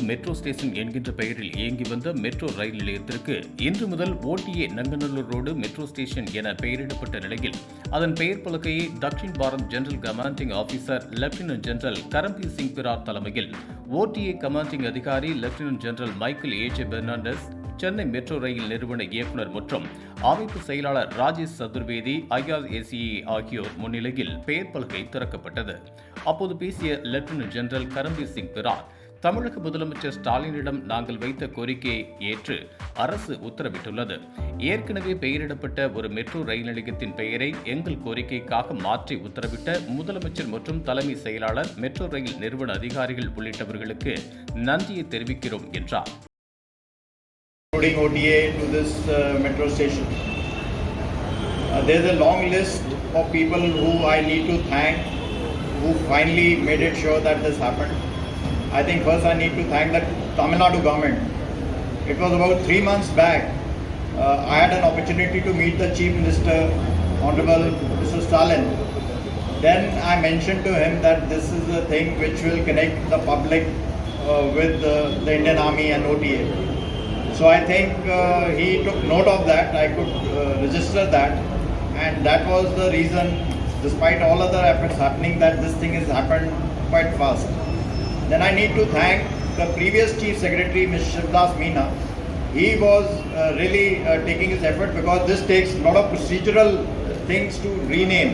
Metro station என்கின்ற பெயரில் இயங்கி வந்த மெட்ரோ ரயில் நிலையத்திற்கு இன்று முதல் OTA Nanganallur road metro station என பெயரிடப்பட்ட நிலையில் அதன் பெயர் பலகையை Dakshin Bharat general commanding officer lieutenant general Karambir Singh Brar தலைமையில் ஓடிஏ கமாண்டிங் அதிகாரி lieutenant general Michael AJ Fernandes, Chennai metro rail நிறுவன இயக்குநர் மற்றும் அமைப்பு செயலாளர் ராஜேஷ் சதுர்வேதி, IRACE ஆகியோர் முன்னிலையில் பெயர் பலகை திறக்கப்பட்டது. அப்போது பேசிய லெப்டினன்ட் ஜெனரல் கரம்பீர் சிங் பிரார், தமிழக முதலமைச்சர் ஸ்டாலினிடம் நாங்கள் வைத்த கோரிக்கையை ஏற்று அரசு உத்தரவிட்டுள்ளது. ஏற்கனவே பெயரிடப்பட்ட ஒரு மெட்ரோ ரயில் நிலையத்தின் பெயரை எங்கள் கோரிக்கைக்காக மாற்றி உத்தரவிட்ட முதலமைச்சர் மற்றும் தலைமை செயலாளர், மெட்ரோ ரயில் நிறுவன அதிகாரிகள் உள்ளிட்டவர்களுக்கு நன்றியை தெரிவிக்கிறோம் என்றார். Including OTA to this metro station. There's a long list of people who I need to thank, who finally made it sure that this happened. I think first I need to thank the Tamil Nadu government. It was about 3 months back. I had an opportunity to meet the Chief Minister, Honorable Mr. Stalin. Then I mentioned to him that this is a thing which will connect the public with the Indian Army and OTA. So I think he took note of that. I could register that, and that was the reason, despite all other efforts happening, that this thing has happened quite fast. Then I need to thank the previous Chief Secretary, Mr. Shivdas Meena. He was really taking his effort, because this takes a lot of procedural things to rename.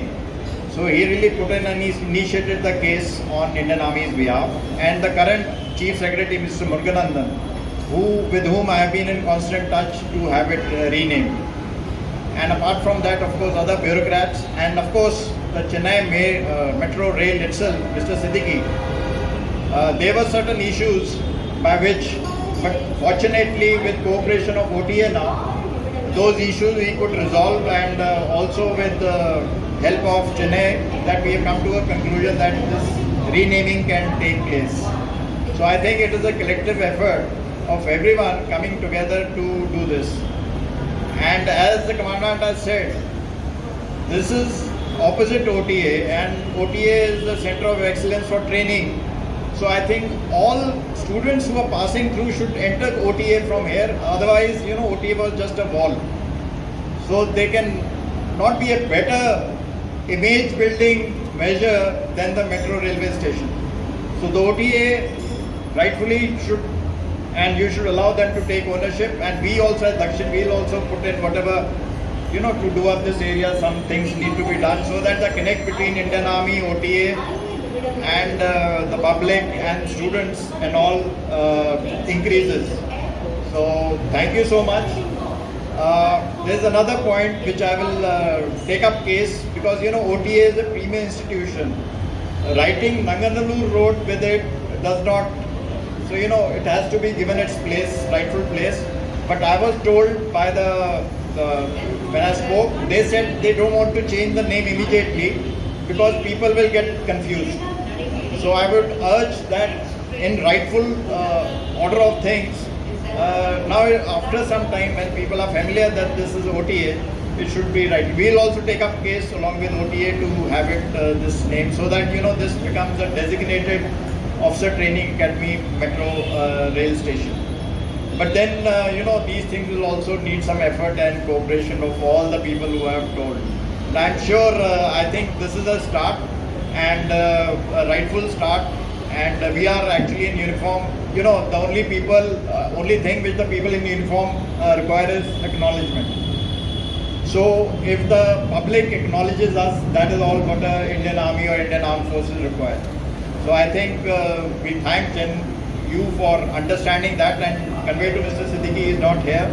So he really put in and he initiated the case on Indian Army's behalf. And the current Chief Secretary, Mr. Muruganandan, with whom I have been in constant touch to have it renamed. And apart from that, of course, other bureaucrats, and of course the Chennai Metro Rail itself, Mr. Siddiqui. There were certain issues by which, but fortunately with cooperation of OTA now, those issues we could resolve, and also with the help of Chennai, that we have come to a conclusion that this renaming can take place. So I think it is a collective effort of everyone coming together to do this. And as the Commandant has said, this is opposite OTA, and OTA is the center of excellence for training. So I think all students who are passing through should enter OTA from here. Otherwise, OTA was just a wall. So they can not be a better image building measure than the metro railway station. So the OTA rightfully should, and you should allow them to take ownership, and we also at Dakshin will also put in whatever, to do up this area. Some things need to be done so that the connect between Indian Army, OTA and the public and students and all increases. So thank you so much. There's another point which I will take up case, because OTA is a premier institution. Writing Nanganallur Road with it does not. So it has to be given its place, rightful place. But I was told by when I spoke, they said they don't want to change the name immediately because people will get confused. So I would urge that in rightful order of things, now after some time when people are familiar that this is OTA, it should be right. We'll also take up case along with OTA to have it this name, so that this becomes a designated Officer Training Academy Metro Rail Station. But then these things will also need some effort and cooperation of all the people who have told. And I'm sure I think this is a start, and a rightful start, and we are actually in uniform. The only thing which the people in uniform require is acknowledgement. So if the public acknowledges us, that is all what Indian Army or Indian Armed Forces require. So I think we thank you for understanding that, and convey to Mr. Siddiqui, he is not here,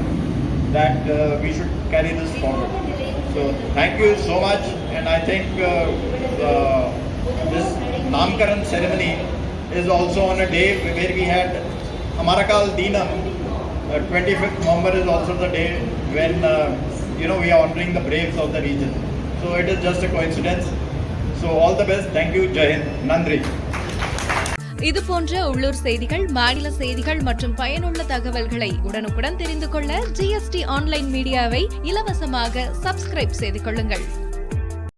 that we should carry this forward. So thank you so much, and I think this Namkaran ceremony is also on a day where we had Amarakal Deenam. 25th November is also the day when we are honoring the braves of the region. So it is just a coincidence. So all the best. Thank you. Jai Hind. Nandri. இது போன்ற உள்ளூர் செய்திகள், மாநில செய்திகள் மற்றும் பயனுள்ள தகவல்களை உடனுக்குடன் தெரிந்து கொள்ள GST ஆன்லைன் மீடியாவை இலவசமாக சப்ஸ்கிரைப் செய்து கொள்ளுங்கள்.